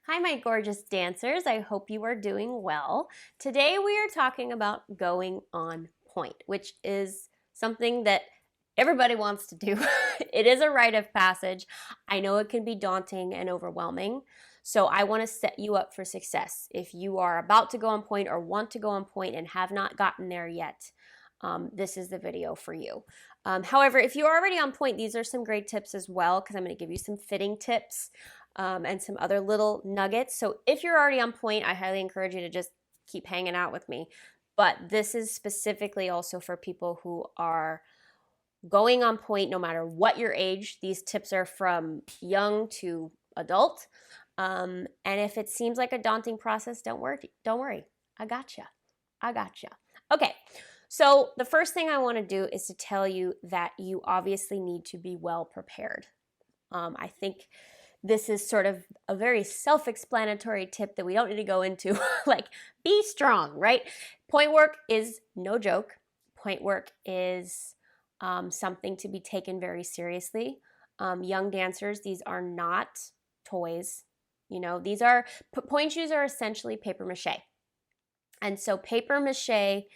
Hi, my gorgeous dancers. I hope you are doing well. Today we are talking about going on pointe, which is something that everybody wants to do. It is a rite of passage. I know it can be daunting and overwhelming. So I want to set you up for success. If you are about to go on pointe or want to go on pointe and have not gotten there yet, this is the video for you. However, if you're already on pointe, these are some great tips as well because I'm going to give you some fitting tips and some other little nuggets. So if you're already on pointe, I highly encourage you to just keep hanging out with me. But this is specifically also for people who are going on pointe no matter what your age. These tips are from young to adult. And if it seems like a daunting process, don't worry. I gotcha. Okay. So the first thing I want to do is to tell you that you obviously need to be well prepared. I think this is sort of a very self-explanatory tip that we don't need to go into. Like, be strong, right? Pointe work is no joke. Pointe work is something to be taken very seriously. Young dancers, these are not toys. You know, these are, pointe shoes are essentially paper mache. And so paper mache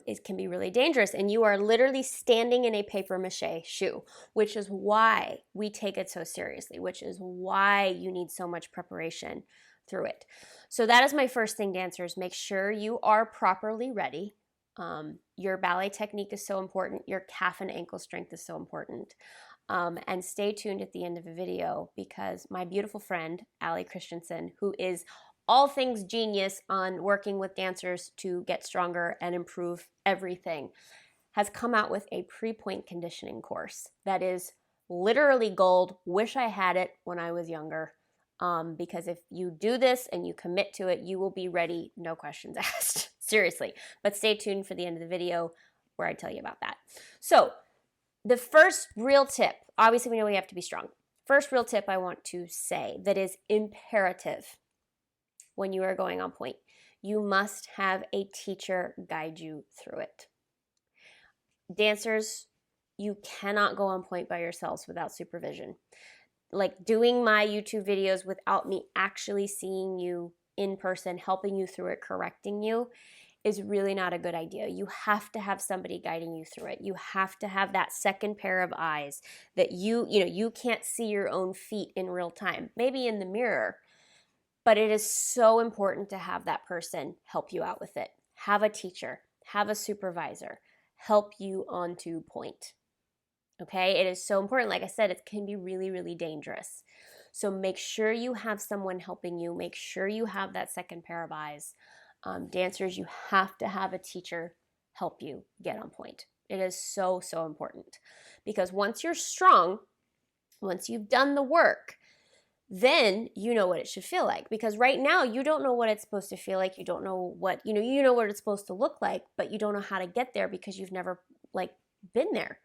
it can be really dangerous, and you are literally standing in a paper mache shoe, which is why we take it so seriously, which is why you need so much preparation through it. So that is my first thing, dancers. Make sure you are properly ready. Your ballet technique is so important. Your calf and ankle strength is so important. And stay tuned at the end of the video because my beautiful friend, Allie Christensen, who is all things genius on working with dancers to get stronger and improve everything, has come out with a pre-pointe conditioning course that is literally gold. Wish I had it when I was younger, because if you do this and you commit to it, you will be ready, no questions asked. Seriously. But stay tuned for the end of the video where I tell you about that. So the first real tip, obviously we know we have to be strong. First real tip I want to say that is imperative when you are going on pointe, you must have a teacher guide you through it. Dancers, you cannot go on pointe by yourselves without supervision. Like doing my YouTube videos without me actually seeing you in person, helping you through it, correcting you, is really not a good idea. You have to have somebody guiding you through it. You have to have that second pair of eyes that you can't see your own feet in real time, maybe in the mirror. But it is so important to have that person help you out with it. Have a teacher, have a supervisor, help you onto pointe. Okay, it is so important. Like I said, it can be really, really dangerous. So make sure you have someone helping you. Make sure you have that second pair of eyes. Dancers, you have to have a teacher help you get on pointe. It is so, so important. Because once you're strong, once you've done the work, then you know what it should feel like. Because right now you don't know what it's supposed to feel like. You don't know what, you know what it's supposed to look like, but you don't know how to get there because you've never been there.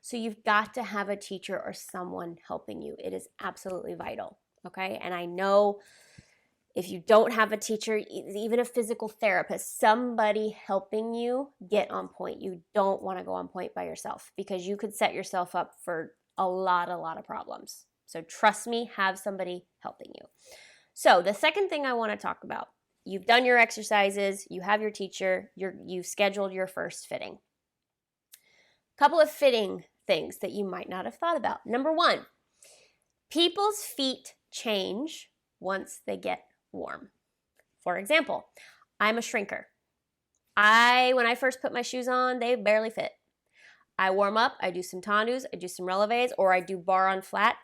So you've got to have a teacher or someone helping you. It is absolutely vital. Okay. And I know if you don't have a teacher, even a physical therapist, somebody helping you get on pointe. You don't want to go on pointe by yourself because you could set yourself up for a lot of problems. So trust me, have somebody helping you. So the second thing I want to talk about, you've done your exercises, you have your teacher, you've scheduled your first fitting. Couple of fitting things that you might not have thought about. Number one, people's feet change once they get warm. For example, I'm a shrinker. When I first put my shoes on, they barely fit. I warm up, I do some tendus, I do some releves, or I do bar on flat.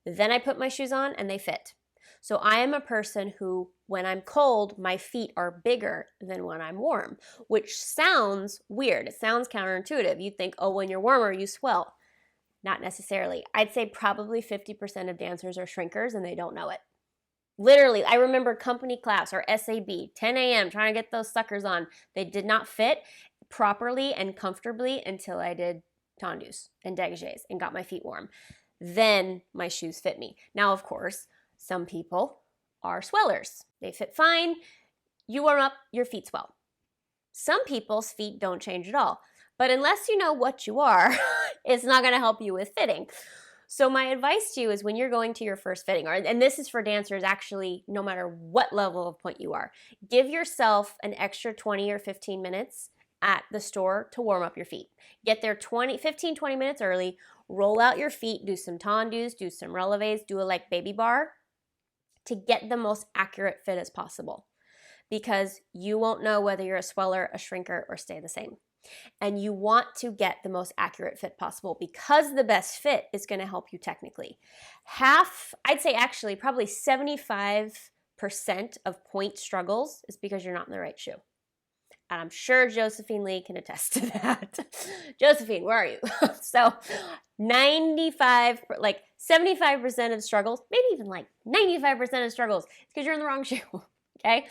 Then I put my shoes on and they fit. So I am a person who, when I'm cold, my feet are bigger than when I'm warm, which sounds weird. It sounds counterintuitive. You'd think, oh, when you're warmer, you swell. Not necessarily. I'd say probably 50% of dancers are shrinkers and they don't know it. Literally, I remember company class or SAB, 10 a.m., trying to get those suckers on. They did not fit properly and comfortably until I did tendus and dégagés and got my feet warm. Then my shoes fit me. Now, of course, some people are swellers. They fit fine. You warm up, your feet swell. Some people's feet don't change at all. But unless you know what you are, it's not going to help you with fitting. So my advice to you is when you're going to your first fitting, and this is for dancers actually no matter what level of point you are, give yourself an extra 20 or 15 minutes at the store to warm up your feet. Get there 15, 20 minutes early, roll out your feet, do some tendus, do some releves, do a like baby bar to get the most accurate fit as possible. Because you won't know whether you're a sweller, a shrinker, or stay the same. And you want to get the most accurate fit possible because the best fit is going to help you technically. I'd say actually probably 75% of point struggles is because you're not in the right shoe. And I'm sure Josephine Lee can attest to that. Josephine, where are you? So 75% of struggles, maybe even like 95% of struggles, is because you're in the wrong shoe. Okay?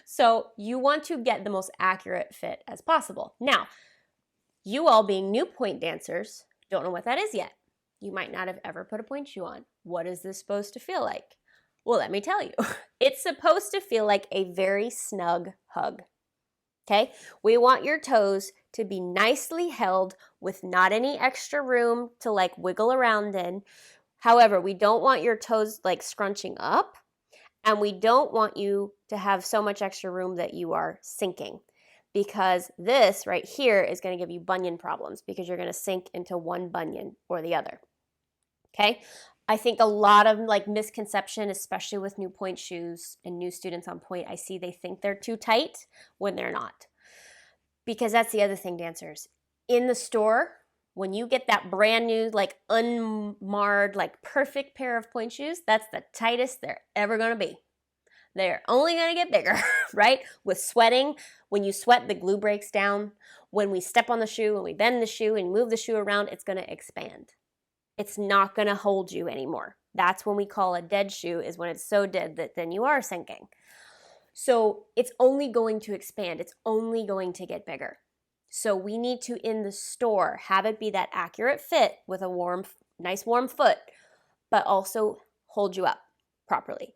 So you want to get the most accurate fit as possible. Now, you all being new point dancers don't know what that is yet. You might not have ever put a point shoe on. What is this supposed to feel like? Well, let me tell you. It's supposed to feel like a very snug hug. Okay? We want your toes to be nicely held with not any extra room to like wiggle around in. However, we don't want your toes like scrunching up, and we don't want you to have so much extra room that you are sinking, because this right here is going to give you bunion problems because you're going to sink into one bunion or the other. Okay? I think a lot of like misconception, especially with new point shoes and new students on point, I see they think they're too tight when they're not. Because that's the other thing, dancers. In the store, when you get that brand new, like unmarred, like perfect pair of point shoes, that's the tightest they're ever going to be. They're only going to get bigger, right? With sweating, when you sweat, the glue breaks down. When we step on the shoe, when we bend the shoe and move the shoe around, it's going to expand. It's not going to hold you anymore. That's when we call a dead shoe, is when it's so dead that then you are sinking. So it's only going to expand. It's only going to get bigger. So we need to, in the store, have it be that accurate fit with a nice warm foot, but also hold you up properly.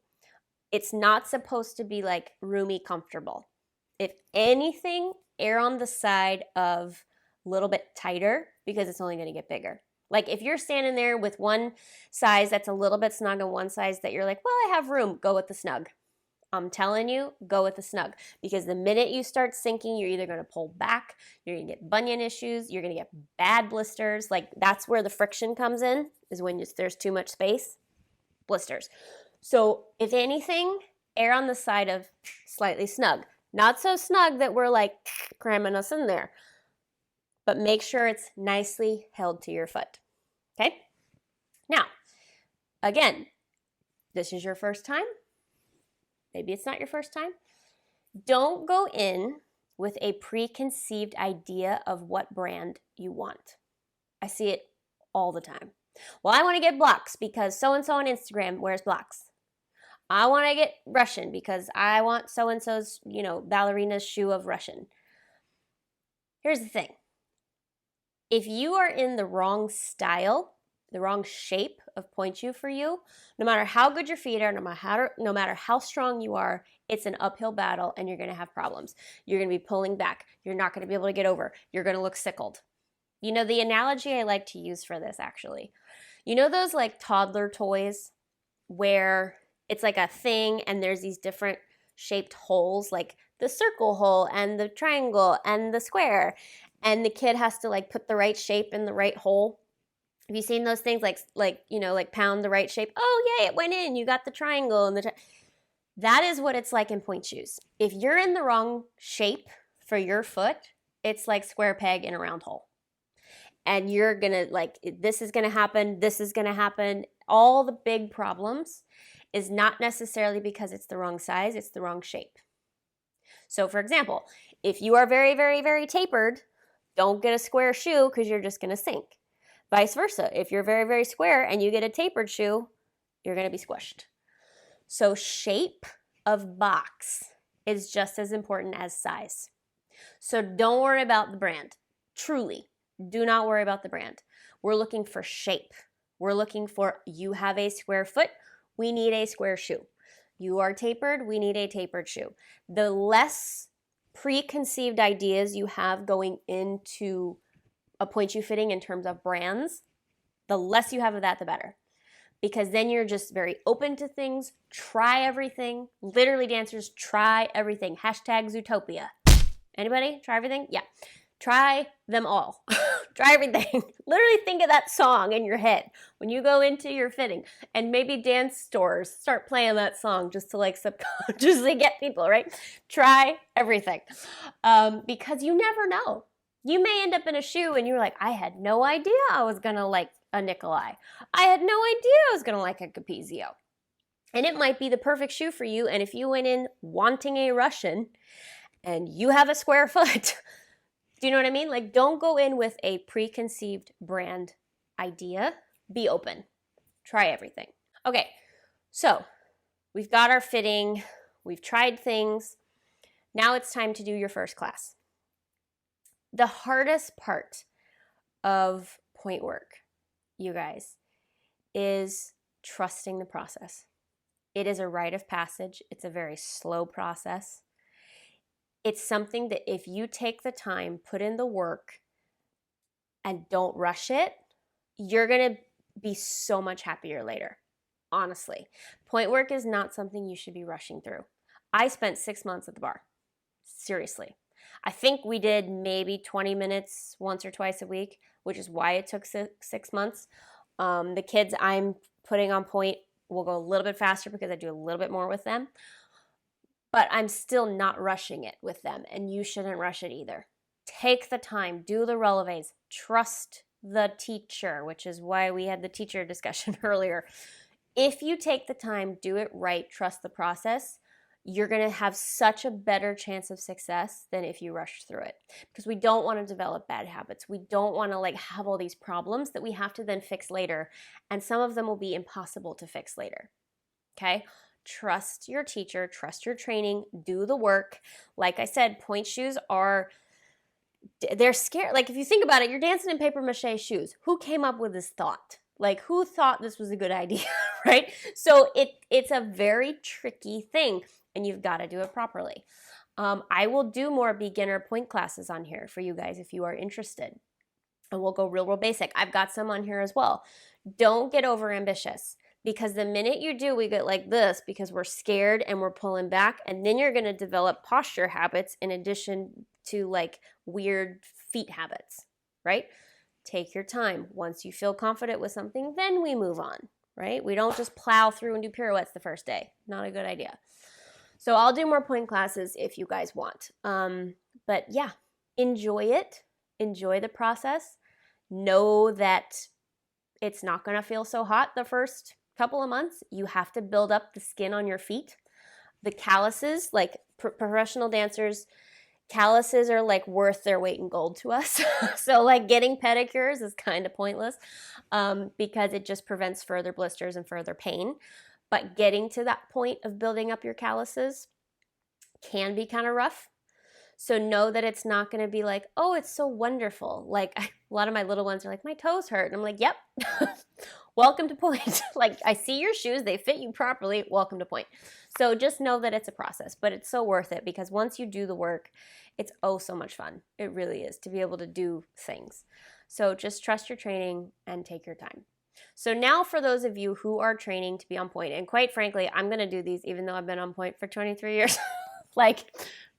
It's not supposed to be like roomy comfortable. If anything, err on the side of a little bit tighter because it's only going to get bigger. Like if you're standing there with one size that's a little bit snug and one size that you're like, well, I have room, go with the snug. I'm telling you, go with the snug. Because the minute you start sinking, you're either going to pull back, you're going to get bunion issues, you're going to get bad blisters. Like that's where the friction comes in, is when there's too much space, blisters. So if anything, err on the side of slightly snug. Not so snug that we're like cramming us in there, but make sure it's nicely held to your foot. Okay? Now, again, this is your first time. Maybe it's not your first time. Don't go in with a preconceived idea of what brand you want. I see it all the time. Well, I want to get blocks because so-and-so on Instagram wears blocks. I want to get Russian because I want so-and-so's, ballerina's shoe of Russian. Here's the thing. If you are in the wrong style, the wrong shape of point shoe for you, no matter how good your feet are, no matter how strong you are, it's an uphill battle and you're going to have problems. You're going to be pulling back. You're not going to be able to get over. You're going to look sickled. The analogy I like to use for this actually, those like toddler toys where it's like a thing and there's these different shaped holes, like the circle hole and the triangle and the square, and the kid has to like put the right shape in the right hole. Have you seen those things like pound the right shape? Oh, yay, it went in. You got the triangle and that is what it's like in point shoes. If you're in the wrong shape for your foot, it's like square peg in a round hole. And you're going to this is going to happen. This is going to happen. All the big problems is not necessarily because it's the wrong size. It's the wrong shape. So for example, if you are very, very, very tapered, don't get a square shoe because you're just going to sink. Vice versa. If you're very, very square and you get a tapered shoe, you're going to be squished. So shape of box is just as important as size. So don't worry about the brand. Truly, do not worry about the brand. We're looking for shape. We're looking for, you have a square foot, we need a square shoe. You are tapered, we need a tapered shoe. The less preconceived ideas you have going into a point shoe fitting in terms of brands, The less you have of that, the better. Because then you're just very open to things, try everything. Literally, dancers, try everything. Hashtag Zootopia. Anybody? Try everything? Yeah. Try them all. Try everything. Literally think of that song in your head when you go into your fitting. And maybe dance stores start playing that song just to like subconsciously get people, right? Try everything. Because you never know. You may end up in a shoe and you're like, I had no idea I was going to like a Nicolai. I had no idea I was going to like a Capezio. And it might be the perfect shoe for you. And if you went in wanting a Russian and you have a square foot, do you know what I mean? Like, don't go in with a preconceived brand idea. Be open. Try everything. Okay, so we've got our fitting. We've tried things. Now it's time to do your first class. The hardest part of pointe work, you guys, is trusting the process. It is a rite of passage. It's a very slow process. It's something that if you take the time, put in the work, and don't rush it, you're going to be so much happier later, honestly. Pointe work is not something you should be rushing through. I spent 6 months at the bar. Seriously. I think we did maybe 20 minutes once or twice a week, which is why it took 6 months. The kids I'm putting on pointe will go a little bit faster because I do a little bit more with them. But I'm still not rushing it with them, and you shouldn't rush it either. Take the time, do the releves, trust the teacher, which is why we had the teacher discussion earlier. If you take the time, do it right, trust the process, you're going to have such a better chance of success than if you rush through it. Because we don't want to develop bad habits. We don't want to like have all these problems that we have to then fix later, and some of them will be impossible to fix later. Okay? Trust your teacher, trust your training, do the work. Like I said, pointe shoes they're scary. Like if you think about it, you're dancing in paper mache shoes. Who came up with this thought? Like who thought this was a good idea, right? So it's a very tricky thing and you've got to do it properly. I will do more beginner pointe classes on here for you guys if you are interested. And we'll go real basic. I've got some on here as well. Don't get over ambitious. Because the minute you do, we get like this because we're scared and we're pulling back. And then you're going to develop posture habits in addition to like weird feet habits, right? Take your time. Once you feel confident with something, then we move on, right? We don't just plow through and do pirouettes the first day. Not a good idea. So I'll do more pointe classes if you guys want. But yeah, enjoy it. Enjoy the process. Know that it's not going to feel so hot the first couple of months. You have to build up the skin on your feet. The calluses, like professional dancers, calluses are like worth their weight in gold to us. So like getting pedicures is kind of pointless because it just prevents further blisters and further pain. But getting to that point of building up your calluses can be kind of rough. So know that it's not going to be like, oh, it's so wonderful. Like a lot of my little ones are like, my toes hurt. And I'm like, yep, welcome to pointe. Like I see your shoes, they fit you properly. Welcome to pointe. So just know that it's a process, but it's so worth it because once you do the work, it's oh so much fun. It really is to be able to do things. So just trust your training and take your time. So now for those of you who are training to be on pointe, and quite frankly, I'm going to do these even though I've been on pointe for 23 years. Like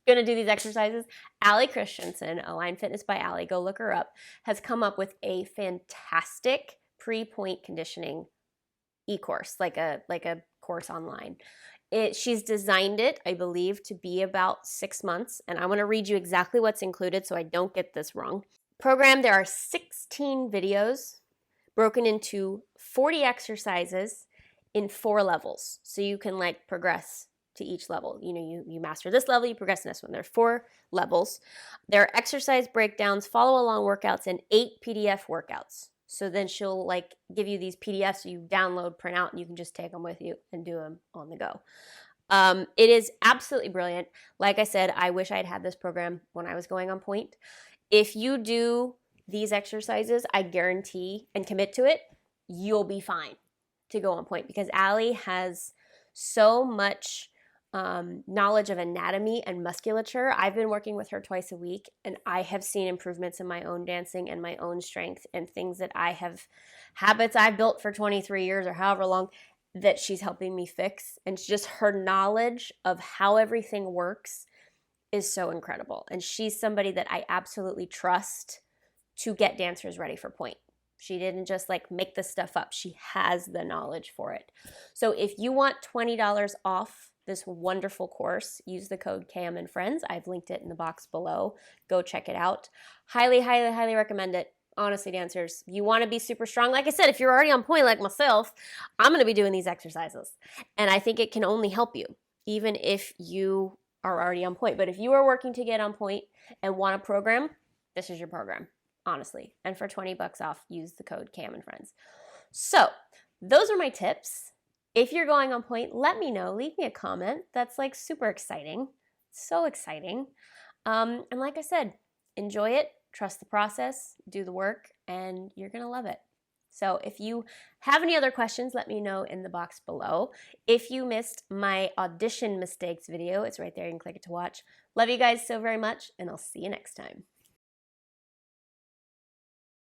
going to do these exercises. Allie Christensen, Align Fitness by Allie, go look her up, has come up with a fantastic pre-pointe conditioning e-course, like a course online. She's designed it, I believe, to be about 6 months, and I want to read you exactly what's included so I don't get this wrong. Program, there are 16 videos broken into 40 exercises in 4 levels, so you can like progress to each level. You know, you master this level, you progress in this one. There are 4 levels. There are exercise breakdowns, follow along workouts, and 8 PDF workouts. So then she'll like give you these PDFs so you download, print out, and you can just take them with you and do them on the go. It is absolutely brilliant. Like I said, I wish I'd had this program when I was going on pointe. If you do these exercises, I guarantee and commit to it, you'll be fine to go on pointe because Allie has so much knowledge of anatomy and musculature. I've been working with her twice a week, and I have seen improvements in my own dancing and my own strength and things that I have, habits I've built for 23 years or however long, that she's helping me fix. And just her knowledge of how everything works is so incredible. And she's somebody that I absolutely trust to get dancers ready for Pointe. She didn't just like make this stuff up. She has the knowledge for it. So if you want $20 off this wonderful course, use the code KM and Friends. I've linked it in the box below. Go check it out. Highly, highly, highly recommend it. Honestly, dancers, you want to be super strong. Like I said, if you're already on point like myself, I'm going to be doing these exercises. And I think it can only help you, even if you are already on point. But if you are working to get on point and want a program, this is your program, honestly. And for 20 bucks off, use the code KM and Friends. So those are my tips. If you're going on point, let me know. Leave me a comment. That's like super exciting. So exciting. And like I said, enjoy it, trust the process, do the work, and you're going to love it. So if you have any other questions, let me know in the box below. If you missed my audition mistakes video, it's right there. You can click it to watch. Love you guys so very much, and I'll see you next time.